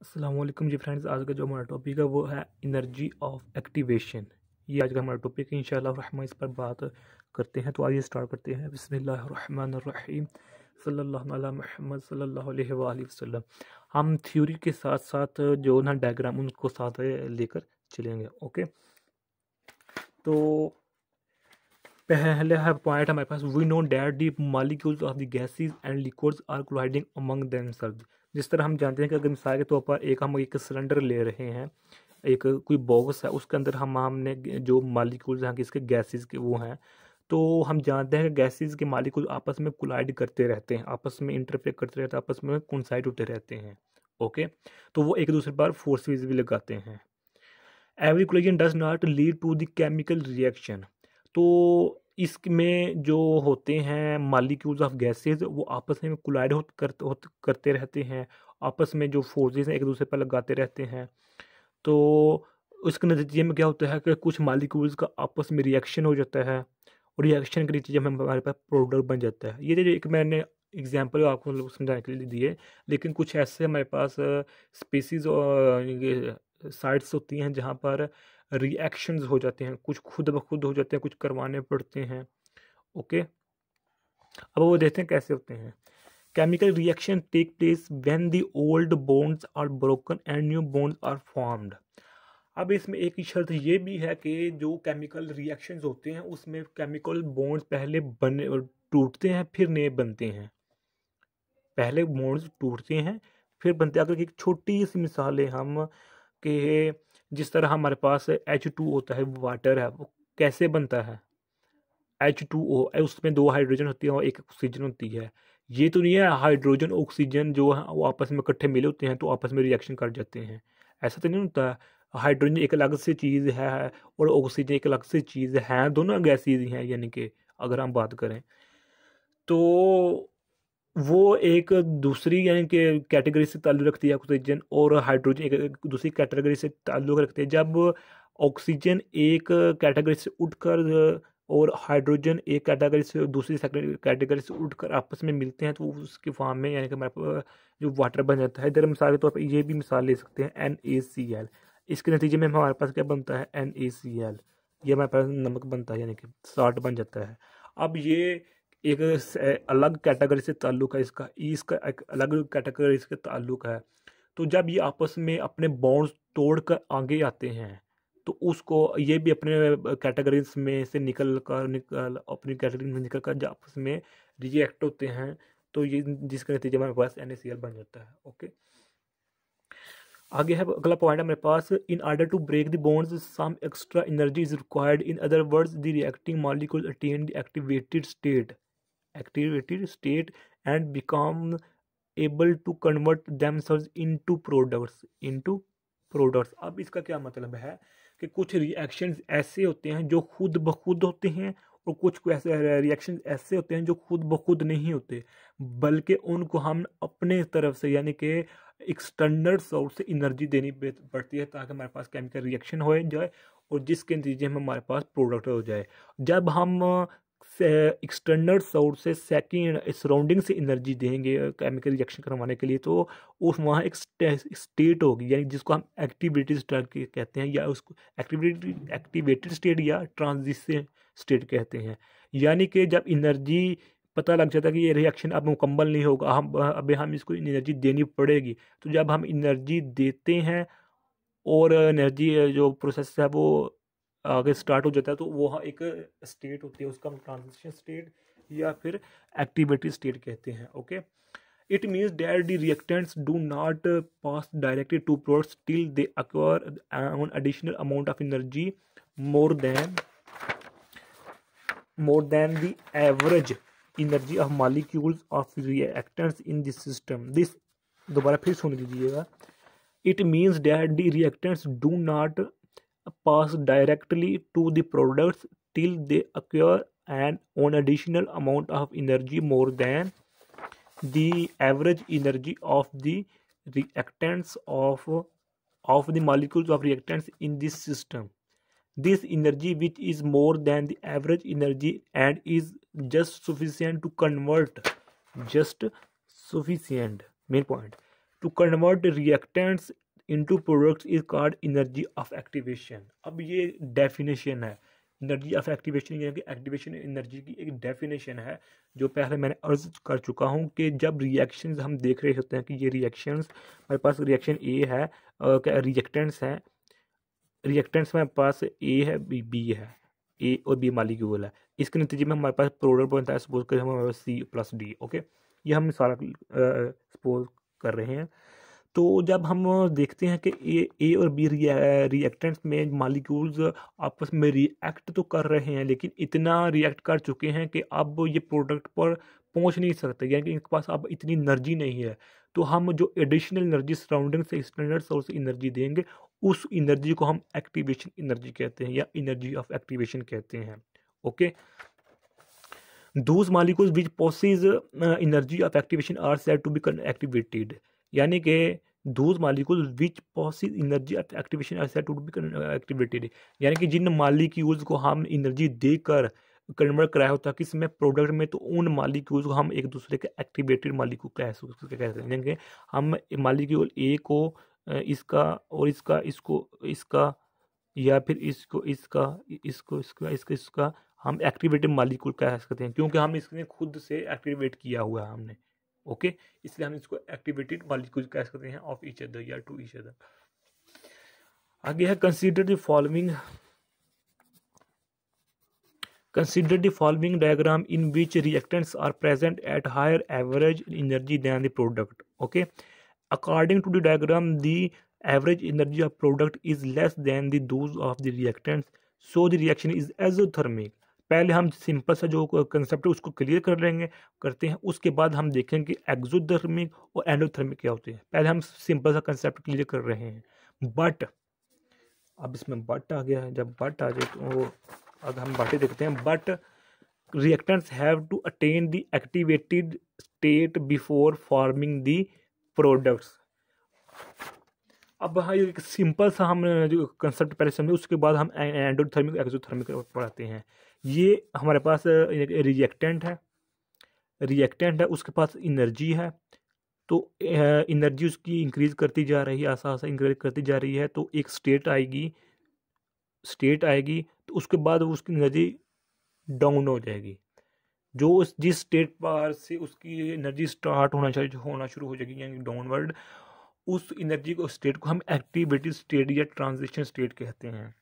अस्सलाम वालेकुम जी फ्रेंड्स। आज का जो हमारा टॉपिक है वो है एनर्जी ऑफ एक्टिवेशन। ये आज का हमारा टॉपिक है, इंशाल्लाह रहमान इस पर बात करते हैं। तो आइए स्टार्ट करते हैं। बिस्मिल्लाहिर्रहमानिर्रहीम, सल्लल्लाहु अला मुहम्मद सल्लल्लाहु अलैहि वसल्लम। हम थ्योरी के साथ साथ जो ना डायग्राम उनको साथ लेकर चलेंगे। ओके, तो पहले है पॉइंट हमारे पास, we know that the molecules of the gases and liquids are colliding among themselves. जिस तरह हम जानते हैं कि अगर मिसाल के तौर पर हम एक सिलेंडर ले रहे हैं, एक कोई बॉक्स है, उसके अंदर हमने जो मालिक्यूल्स हैं किसके, गैसेस के वो हैं। तो हम जानते हैं कि गैसेस के मालिक्यूल आपस में कोलाइड करते रहते हैं, आपस में इंटरफेयर करते रहते हैं, आपस में कोइंसाइड होते रहते हैं। ओके, तो वो एक दूसरे पर फोर्सेस भी लगाते हैं। Every collision does not lead to the chemical reaction. तो इसमें जो होते हैं मालिक्यूल्स ऑफ गैसेस, वो आपस में कोलाइड करते रहते हैं, आपस में जो फोर्सेस हैं एक दूसरे पर लगाते रहते हैं। तो उसके नतीजे में क्या होता है कि कुछ मालिक्यूल्स का आपस में रिएक्शन हो जाता है, और रिएक्शन के नतीजे में हमारे पास प्रोडक्ट बन जाता है। ये जो एक मैंने एग्जांपल आपको समझाने के लिए दिए, लेकिन कुछ ऐसे हमारे पास स्पीसीज और साइट्स होती हैं जहाँ पर रिएक्शंस हो जाते हैं, कुछ खुद ब खुद हो जाते हैं, कुछ करवाने पड़ते हैं। ओके, अब वो देखते हैं कैसे होते हैं। Chemical reaction take place when the old bonds are broken and new bonds are formed. अब इसमें एक शर्त ये भी है कि जो केमिकल रिएक्शंस होते हैं उसमें केमिकल बॉन्ड्स पहले बने टूटते हैं, फिर नए बनते हैं। पहले बॉन्ड्स टूटते हैं, फिर बनते हैं। अगर एक छोटी सी मिसाल है हम कि जिस तरह हमारे पास H2 होता है, वाटर है, वो कैसे बनता है? H2O, उसमें दो हाइड्रोजन होती है और एक ऑक्सीजन होती है। ये तो नहीं है हाइड्रोजन ऑक्सीजन जो है वो आपस में इकट्ठे मिले होते हैं तो आपस में रिएक्शन कर जाते हैं, ऐसा तो नहीं होता है। हाइड्रोजन एक अलग से चीज़ है और ऑक्सीजन एक अलग से चीज़ है, दोनों गैसेज ही हैं। यानी कि अगर हम बात करें तो वो एक दूसरी यानी कि कैटेगरी से ताल्लुक़ रखती है ऑक्सीजन, और हाइड्रोजन एक दूसरी कैटेगरी से ताल्लुक़ रखते हैं। जब ऑक्सीजन एक कैटेगरी से उठकर और हाइड्रोजन एक कैटेगरी से दूसरी कैटेगरी से उठकर आपस में मिलते हैं, तो उसके फॉर्म में यानी कि हमारे पास जो वाटर बन जाता है। इधर मिसाल के तौर पर ये भी मिसाल ले सकते हैं, NaCl। इसके नतीजे में हमारे पास क्या बनता है? NaCl। ये हमारे पास नमक बनता है, यानी कि साल्ट बन जाता है। अब ये एक अलग कैटेगरी से ताल्लुक़ है इसका एक अलग कैटेगरी से ताल्लुक़ है। तो जब ये आपस में अपने बॉन्ड्स तोड़कर आगे आते हैं तो उसको ये भी अपने कैटेगरीज में से निकल अपनी कैटेगरी में निकल कर जब आपस में रिएक्ट होते हैं, तो ये जिसके नतीजे में हमारे पास NaCl बन जाता है। ओके, आगे है अगला पॉइंट है मेरे पास, in order to break the bonds some extra energy is required. In other words the reacting molecule attain the activated state and become able to convert themselves into products। अब इसका क्या मतलब है कि कुछ रिएक्शंस ऐसे होते हैं जो खुद ब खुद होते हैं, और कुछ ऐसे रिएक्शन ऐसे होते हैं जो खुद ब खुद नहीं होते, बल्कि उनको हम अपने तरफ से यानी कि एक्सटर्नल सोर्स से एनर्जी देनी पड़ती है ताकि हमारे पास केमिकल रिएक्शन हो जाए और जिसके नतीजे में हमारे पास प्रोडक्ट हो जाए। जब हम एक्सटर्नल सोर्स से सेकेंड सराउंडिंग से एनर्जी देंगे केमिकल रिएक्शन करवाने के लिए, तो उस वहाँ एक स्टेट होगी, यानी जिसको हम एक्टिवेटेड स्टेट कहते हैं, या उसको एक्टिवेटेड स्टेट या ट्रांजिशन स्टेट कहते हैं। यानी कि जब एनर्जी पता लग जाता है कि ये रिएक्शन अब मुकम्मल नहीं होगा, हम इसको एनर्जी देनी पड़ेगी। तो जब हम एनर्जी देते हैं और एनर्जी जो प्रोसेस है वो आगे स्टार्ट हो जाता है, तो वो एक स्टेट होती है, उसका हम ट्रांजिशन स्टेट या फिर एक्टिवेटेड स्टेट कहते हैं। Okay, it means that the reactants do not pass directly to products till they acquire an additional amount of energy more than the average energy of molecules of reactants in this system। this दोबारा फिर सुन लीजिएगा। It means that the reactants do not pass directly to the products till they acquire an additional amount of energy more than the average energy of the reactants of the molecules of reactants in this system। This energy, which is more than the average energy and is just sufficient to convert, just sufficient, main point, to convert reactants into products is called energy of activation. अब ये definition है energy of activation, यानी कि activation energy की एक definition है जो पहले मैंने अर्ज कर चुका हूँ कि जब रिएक्शंस हम देख रहे होते हैं कि ये रिएक्शंस हमारे पास रिएक्शन ए है, क्या रिएक्टेंट्स हैं, रिएक्टेंट्स हमारे पास ए है बी है, ए और बी मालिक्यूल है, इसके नतीजे में हमारे पास प्रोडक्ट बनता है, सपोज करें हमारे पास सी प्लस डी। ओके, ये हम सारा सपोज कर रहे हैं। तो जब हम देखते हैं कि ए और बी रिएक्टेंट्स में मालिक्यूल्स आपस में रिएक्ट तो कर रहे हैं, लेकिन इतना रिएक्ट कर चुके हैं कि अब ये प्रोडक्ट पर पहुंच नहीं सकते, यानी कि इनके पास अब इतनी एनर्जी नहीं है। तो हम जो एडिशनल एनर्जी सराउंडिंग से एक्सटर्नल सोर्स एनर्जी देंगे, उस एनर्जी को हम एक्टिवेशन एनर्जी कहते हैं या एनर्जी ऑफ एक्टिवेशन कहते हैं। Okay, those molecules which possess energy of activation are said to be activated, यानी कि those molecules which possess energy of activation are said to be activated, यानी कि जिन मालिक्यूल्स को हम एनर्जी देकर कन्वर्ट कराया होता है किस में, प्रोडक्ट में, तो उन मालिक्यूल्स को हम एक दूसरे के एक्टिवेटेड मालिक्यूल कह सकते हैं। यानी कि हम मालिक्यूल ए को इसका और इसका इसको इसका या फिर इसको इसका इसको इसका इसका इसका हम एक्टिवेटेड मालिक्यूल कह सकते हैं, क्योंकि हम इसने खुद से एक्टिवेट किया हुआ है हमने। ओके, इसलिए हम इसको एक्टिवेटेड मॉलिक्यूल कह सकते हैं ऑफ ईच अदर या टू ईच अदर। आगे है consider the following diagram in which reactants are present at higher average energy than the product. Okay, according to the diagram the average energy of product is less than the those of the reactants, so the reaction is exothermic. पहले हम simple सा जो concept है उसको clear करते हैं, उसके बाद हम देखेंगे कि एक्सोथर्मिक और एंडोथर्मिक क्या होते हैं। पहले हम सिंपल सा कंसेप्ट क्लियर कर रहे हैं। बट अब इसमें बट आ गया है, जब बट आ जाए तो अब हम बातें देखते हैं। But reactants have to attain the activated state before forming the products. अब हाँ, एक सिंपल सा हम जो कंसेप्ट पहले समझे, उसके बाद हम एंडोथर्मिक एक्सोथर्मिक पढ़ाते हैं। ये हमारे पास रिएक्टेंट है, उसके पास एनर्जी है, तो एनर्जी उसकी इंक्रीज करती जा रही है, आसा इंक्रीज करती जा रही है, तो एक स्टेट आएगी तो उसके बाद उसकी एनर्जी डाउन हो जाएगी। जो जिस स्टेट पर से उसकी एनर्जी स्टार्ट होना शुरू हो जाएगी, यानी डाउनवर्ड, उस एनर्जी को स्टेट को हम एक्टिवेटेड स्टेट या ट्रांजिशन स्टेट कहते हैं।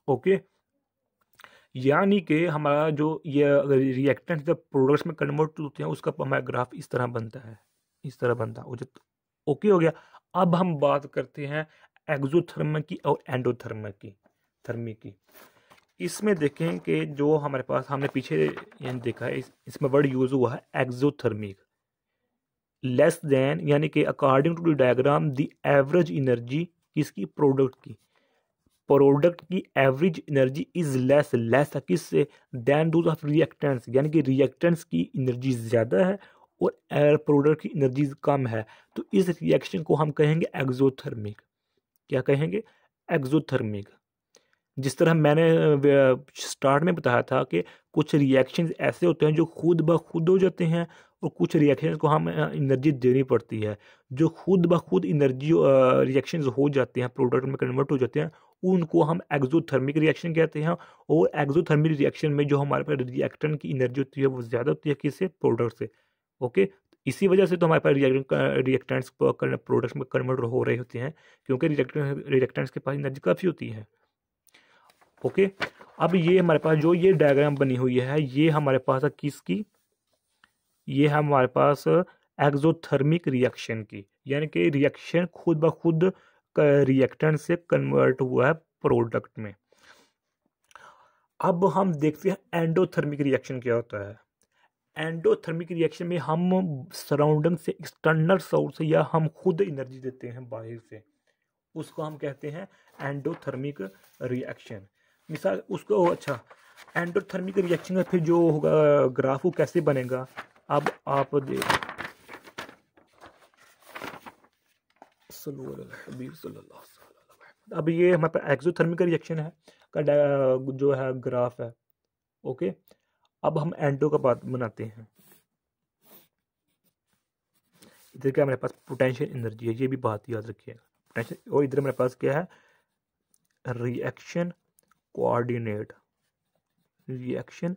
ओके, यानी कि हमारा जो ये रिएक्टेंट जब प्रोडक्ट्स में कन्वर्ट होते हैं उसका हमारा ग्राफ इस तरह बनता है, ओके हो गया। अब हम बात करते हैं एक्सोथर्मिक की और एंडोथर्मिक की। इसमें देखें कि जो हमारे पास हमने पीछे देखा है, इसमें वर्ड यूज हुआ है एक्सोथर्मिक, लेस देन, यानी कि according to the diagram the average energy किसकी, प्रोडक्ट की एवरेज एनर्जी इज लेस किससे, देन दोज ऑफ रिएक्टेंट्स, यानी कि रिएक्टेंट्स की एनर्जी ज़्यादा है और प्रोडक्ट की एनर्जी कम है। तो इस रिएक्शन को हम कहेंगे एक्सोथर्मिक। क्या कहेंगे, एक्सोथर्मिक। जिस तरह मैंने स्टार्ट में बताया था कि कुछ रिएक्शंस ऐसे होते हैं जो खुद ब खुद हो जाते हैं और कुछ रिएक्शंस को हम एनर्जी देनी पड़ती है। जो खुद ब खुद एनर्जी रिएक्शंस हो जाते हैं, प्रोडक्ट में कन्वर्ट हो जाते हैं, उनको हम एक्सोथर्मिक रिएक्शन कहते हैं। और एक्सोथर्मिक रिएक्शन में जो हमारे पास रिएक्टेंट की एनर्जी होती है वो ज़्यादा होती है किससे, प्रोडक्ट से। ओके, इसी वजह से तो हमारे पास रिएक्टेंट्स प्रोडक्ट्स में कन्वर्ट हो रहे होते हैं, क्योंकि रिएक्टेंट्स के पास एनर्जी काफ़ी होती है। ओके, अब ये हमारे पास जो ये डायग्राम बनी हुई है, ये हमारे पास है किसकी, ये है हमारे पास एक्सोथर्मिक रिएक्शन की, यानी कि रिएक्शन खुद ब खुद रिएक्टेंट से कन्वर्ट हुआ है प्रोडक्ट में। अब हम देखते हैं एंडोथर्मिक रिएक्शन क्या होता है। एंडोथर्मिक रिएक्शन में हम सराउंडिंग से एक्सटर्नल सोर्स से या हम खुद एनर्जी देते हैं बाहर से, उसको हम कहते हैं एंडोथर्मिक रिएक्शन। मिसाल उसको, अच्छा, एंडोथर्मिक रिएक्शन का फिर जो होगा ग्राफ वो कैसे बनेगा, अब आप अब ये हमारे पास एक्सोथर्मिक रिएक्शन है का जो है ग्राफ है। ओके, अब हम एंडो का बात बनाते हैं। इधर क्या हमारे पास पोटेंशियल एनर्जी है, ये भी बात याद रखिएगा पोटेंशियल। और इधर हमारे पास क्या है, रिएक्शन कोऑर्डिनेट। रिएक्शन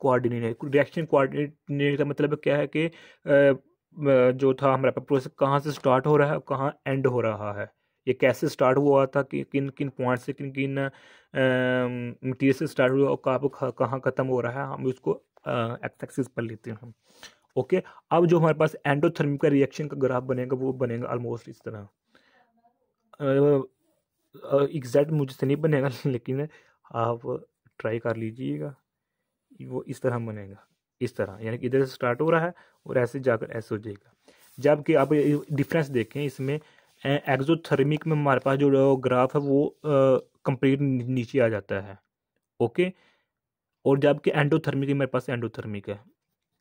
कोऑर्डिनेट का मतलब क्या है कि जो था हमारे पास प्रोसेस कहाँ से स्टार्ट हो रहा है, कहाँ एंड हो रहा है, ये कैसे स्टार्ट हुआ था, कि किन किन पॉइंट से, किन किन मटीरियल से स्टार्ट हुआ और कहाँ ख़त्म हो रहा है, हम उसको एक्स एक्सिस पर लेते हैं हम। ओके, अब जो हमारे पास एंडोथर्मिक का रिएक्शन का ग्राफ बनेगा वो बनेगा ऑलमोस्ट इस तरह। एग्जैक्ट मुझे से नहीं बनेगा लेकिन आप ट्राई कर लीजिएगा, वो इस तरह बनेगा, इस तरह, यानी कि इधर से स्टार्ट हो रहा है और ऐसे जाकर ऐसे हो जाएगा। जबकि आप डिफरेंस देखें इसमें, एक्सोथर्मिक में हमारे पास जो ग्राफ है वो कंप्लीट नीचे आ जाता है। ओके, और जबकि एंडोथर्मिक में मेरे पास एंडोथर्मिक है,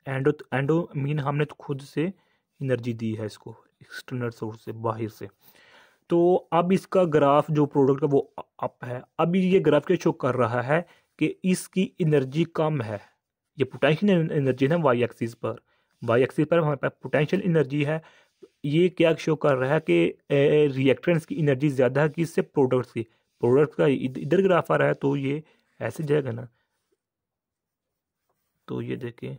एंडो मीन हमने तो खुद से एनर्जी दी है इसको एक्सटर्नल सोर्स से, बाहर से। तो अब इसका ग्राफ जो प्रोडक्ट का वो अप है। अब ये ग्राफ क्या शो कर रहा है कि इसकी एनर्जी कम है, ये पोटेंशियल एनर्जी है वाई एक्सिस पर, वाई एक्सिस पर हमारे पास पोटेंशियल एनर्जी है। ये क्या शो कर रहा है कि रिएक्टेंट्स की एनर्जी ज़्यादा है कि इससे प्रोडक्ट्स की, प्रोडक्ट का इधर ग्राफ आ रहा है तो ये ऐसे जाएगा ना, तो ये देखिए,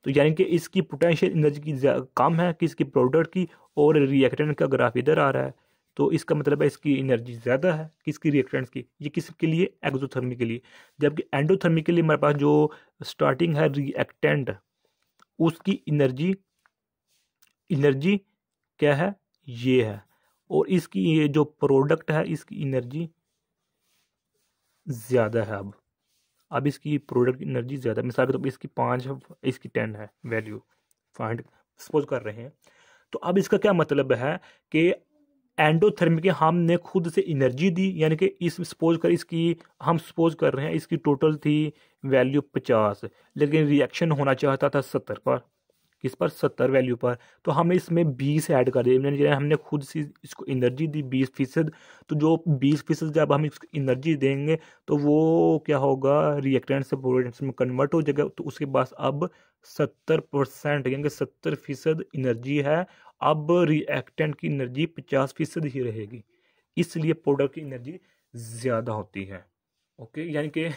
तो यानी कि इसकी पोटेंशियल एनर्जी की कम है कि इसकी प्रोडक्ट की, और रिएक्टेंट का ग्राफ इधर आ रहा है, तो इसका मतलब है इसकी एनर्जी ज़्यादा है किसकी, रिएक्टेंट्स की। ये किसके लिए, एक्सोथर्मिक के लिए। जबकि एंडोथर्मिक के लिए हमारे पास जो स्टार्टिंग है रिएक्टेंट, उसकी एनर्जी एनर्जी क्या है, ये है, और इसकी ये जो प्रोडक्ट है इसकी एनर्जी ज़्यादा है। अब इसकी प्रोडक्ट एनर्जी ज़्यादा, मिसाल के तौर पर इसकी 5 है, इसकी 10 है वैल्यू, फाइंड सपोज कर रहे हैं। तो अब इसका क्या मतलब है कि एंडोथर्मिक हमने खुद से एनर्जी दी, यानी कि इस सपोज कर इसकी, हम सपोज कर रहे हैं इसकी टोटल थी वैल्यू 50, लेकिन रिएक्शन होना चाहता था 70 पर, किस पर, 70 वैल्यू पर। तो हमें इसमें 20 ऐड कर दिए, यानी हमने खुद से इसको एनर्जी दी 20%। तो जो 20% जब हम इसको एनर्जी देंगे तो वो क्या होगा, रिएक्टेंट से प्रोडक्ट में कन्वर्ट हो जाएगा। तो उसके पास अब 70%, यानी कि 70% एनर्जी है। अब रिएक्टेंट की एनर्जी 50% ही रहेगी, इसलिए प्रोडक्ट की एनर्जी ज़्यादा होती है। ओके, यानी कि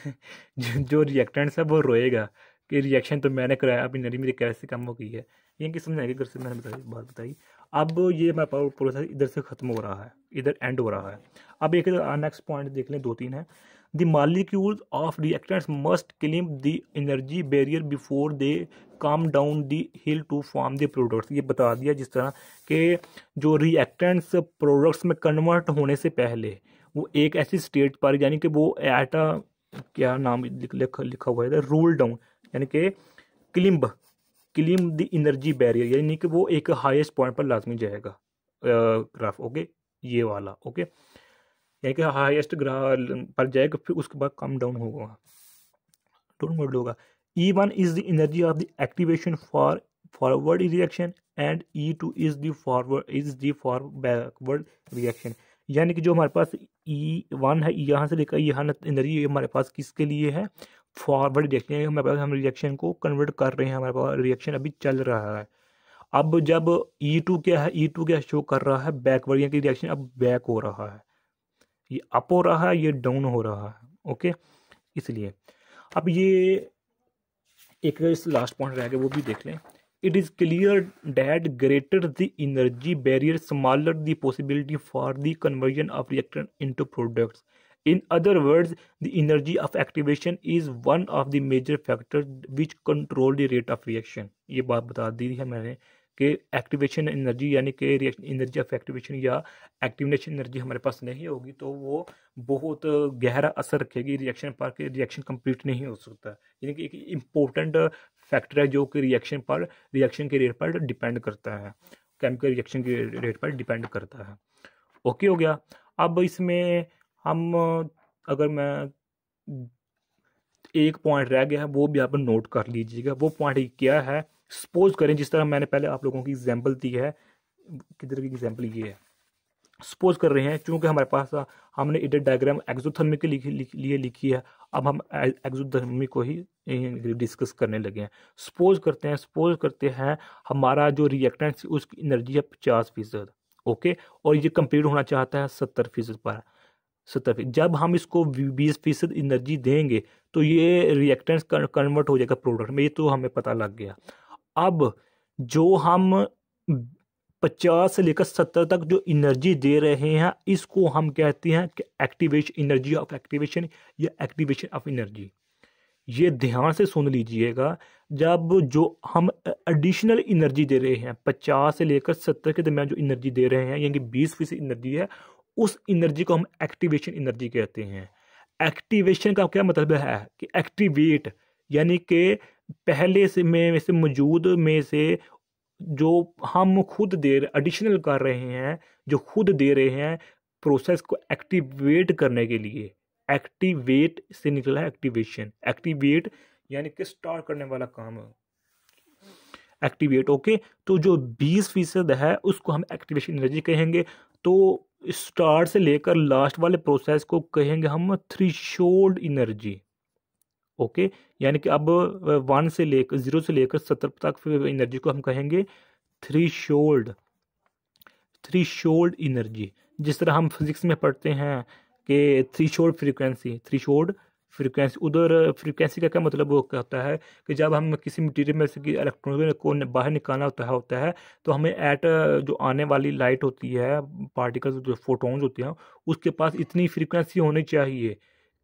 जो रिएक्टेंट्स है वो रोएगा कि रिएक्शन तो मैंने कराया, अब एनर्जी मेरी कैसे कम हो गई है। ये कि समझ आएगी, अगर से मैंने बताई बात बताई। अब ये मेरा पावर प्रोसेस इधर से ख़त्म हो रहा है, इधर एंड हो रहा है। अब एक नेक्स्ट पॉइंट देख लें, 2-3 है। The molecules of reactants must climb the energy barrier before they come down the hill to form the products. ये बता दिया जिस तरह कि जो रिएक्टेंट्स प्रोडक्ट्स में कन्वर्ट होने से पहले वो एक ऐसी स्टेट पर, यानी कि वो एट क्या नाम लिखा हुआ है, रूल डाउन, यानी कि क्लिम द एनर्जी बैरियर, यानी कि वो एक हाईएस्ट पॉइंट पर लाजमी जाएगा ग्राफ। ओके, ये वाला, ओके, यानी कि हाईएस्ट ग्राफ पर जाएगा, फिर उसके बाद कम डाउन होगा, डाउन मोड होगा। E1 is the energy of the activation for forward reaction and E2 is the for backward reaction. यानी कि जो हमारे पास E1 है, यहाँ से लेकर यहाँ एनर्जी हमारे पास किसके लिए है, फॉरवर्ड रिएक्शन, हमारे पास हम रिएक्शन को कन्वर्ट कर रहे हैं, हमारे पास रिएक्शन अभी चल रहा है। अब जब E2 क्या है, E2 क्या शो कर रहा है, बैकवर्ड, यानी कि रिएक्शन अब बैक हो रहा है, ये अप हो रहा है, ये डाउन हो रहा है। ओके, इसलिए अब ये एक इस लास्ट पॉइंट रह गया, वो भी देख लें। It is clear that greater the energy barrier smaller the possibility for the conversion of reactant into products. In other words, the energy of activation is one of the major factors which control the rate of reaction. ये बात बता दी है मैंने कि activation energy, यानी कि reaction energy of activation या activation energy हमारे पास नहीं होगी तो वो बहुत गहरा असर रखेगी रिएक्शन पर, कि रिएक्शन कंप्लीट नहीं हो सकता। यानी कि एक इम्पोर्टेंट फैक्टर है जो कि रिएक्शन पर, रिएक्शन के रेट पर डिपेंड करता है, केमिकल रिएक्शन के रेट पर डिपेंड करता है। ओके हो गया। अब इसमें हम, अगर मैं, एक पॉइंट रह गया है वो भी आप नोट कर लीजिएगा। वो पॉइंट क्या है, सपोज करें जिस तरह मैंने पहले आप लोगों की एग्जांपल दी है, किधर की एग्जांपल ये है, सपोज कर रहे हैं क्योंकि हमारे पास हमने इधर डायग्राम एक्सोथर्मिक के लिए लिखी है, अब हम एक्सोथर्मिक को ही डिस्कस करने लगे हैं। सपोज करते हैं हमारा जो रिएक्टेंट उसकी एनर्जी है 50%, ओके, और ये कंप्लीट होना चाहता है 70% पर। 70%, जब हम इसको 20% एनर्जी देंगे तो ये रिएक्टेंस कन्वर्ट हो जाएगा प्रोडक्ट में, ये तो हमें पता लग गया। अब जो हम 50 से लेकर 70 तक जो एनर्जी दे रहे हैं इसको हम कहते हैं कि एक्टिवेशन, एनर्जी ऑफ एक्टिवेशन या एक्टिवेशन ऑफ एनर्जी। ये ध्यान से सुन लीजिएगा, जब जो हम एडिशनल एनर्जी दे रहे हैं 50 से लेकर 70 के दरमियान जो एनर्जी दे रहे हैं, यानी 20% एनर्जी है, उस एनर्जी को हम एक्टिवेशन एनर्जी कहते हैं। एक्टिवेशन का क्या मतलब है कि एक्टिवेट यानी कि पहले से में से मौजूद में से जो हम खुद दे रहे, एडिशनल कर रहे हैं, जो खुद दे रहे हैं प्रोसेस को एक्टिवेट करने के लिए। एक्टिवेट से निकला है एक्टिवेशन। एक्टिवेट यानी कि स्टार्ट करने वाला काम है एक्टिवेट, ओके। तो जो 20% है उसको हम एक्टिवेशन एनर्जी कहेंगे। तो स्टार्ट से लेकर लास्ट वाले प्रोसेस को कहेंगे हम थ्रेशोल्ड एनर्जी, ओके। यानी कि अब 1 से लेकर 0 से लेकर 70 तक एनर्जी को हम कहेंगे थ्रेशोल्ड एनर्जी। जिस तरह हम फिजिक्स में पढ़ते हैं कि थ्रेशोल्ड फ्रीक्वेंसी, उधर फ्रीक्वेंसी का क्या मतलब वो होता है कि जब हम किसी मटेरियल में से इलेक्ट्रॉन को बाहर निकालना होता है तो हमें एट जो आने वाली लाइट होती है, पार्टिकल्स जो फोटॉन्स होते हैं, उसके पास इतनी फ्रीक्वेंसी होनी चाहिए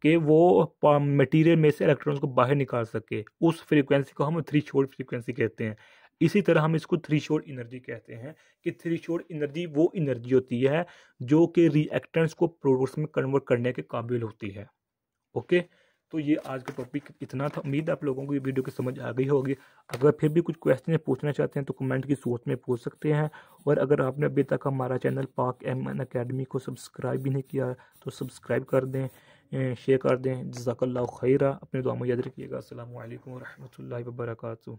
कि वो मटेरियल में से इलेक्ट्रॉन्स को बाहर निकाल सके। उस फ्रीक्वेंसी को हम थ्रेशोल्ड फ्रीक्वेंसी कहते हैं। इसी तरह हम इसको थ्रेशोल्ड एनर्जी कहते हैं कि थ्रेशोल्ड एनर्जी वो एनर्जी होती है जो कि रिएक्टेंट्स को प्रोडक्ट्स में कन्वर्ट करने के काबिल होती है, ओके। तो ये आज का टॉपिक इतना था। उम्मीद है आप लोगों को ये वीडियो की समझ आ गई होगी। अगर फिर भी कुछ क्वेश्चन पूछना चाहते हैं तो कमेंट की सूरत में पूछ सकते हैं। और अगर आपने अभी तक हमारा चैनल पाक एमएन अकेडमी को सब्सक्राइब भी नहीं किया तो सब्सक्राइब कर दें, शेयर कर दें। जज़ाकल्लाहु खैरा। अपने दुआ में याद रखिएगा। अस्सलामु अलैकुम व रहमतुल्लाहि व बरकातुहू।